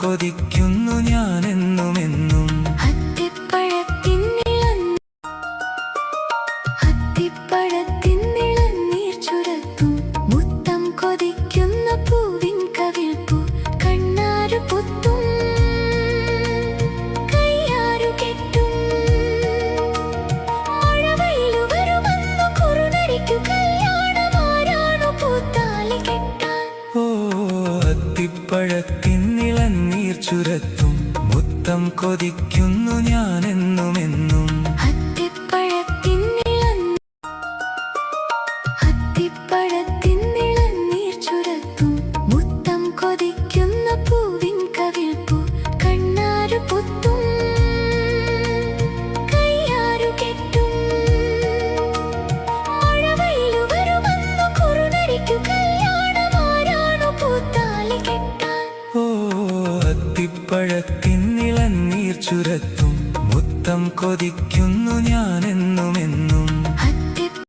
കൊതിക്കുന്നു ഞാനെന്നുമെന്നും. അത്തിപ്പഴത്തിന്നിളനീർ ചുരത്തും മുത്തം കൊതിക്കുന്ന പൂവിൻ കവിൾപ്പൂ കണ്ണാരു പൊത്തും കയ്യാരു കെട്ടും മഴവെയിലു വരുമെന്നു കുറുനരിക്കു കല്യാണമാരാണു പൂത്താലി കെട്ടാൻ. ഓ അത്തിപ്പഴത്തിന്നിളനീർ ചുരത്തും മുത്തം കൊതിക്കുന്നു ഞാനെന്നുമെന്നും. അത്തിപ്പഴത്തിന്നിളനീർ ചുരത്തും മുത്തം കൊതിക്കുന്ന പൂവിൻ കവിൾപ്പൂ കണ്ണാരു പൊത്തും കയ്യാരു കെട്ടും മഴവെയിലു വരുമെന്നു കുറുനരിക്കു കല്യാണമാരാണു പൂത്താലി കെട്ടാൻ. ഓ അത്തിപ്പഴത്തിന്നിളനീർ ചുരത്തും മുത്തം കൊതിക്കുന്നു ഞാനെന്നും.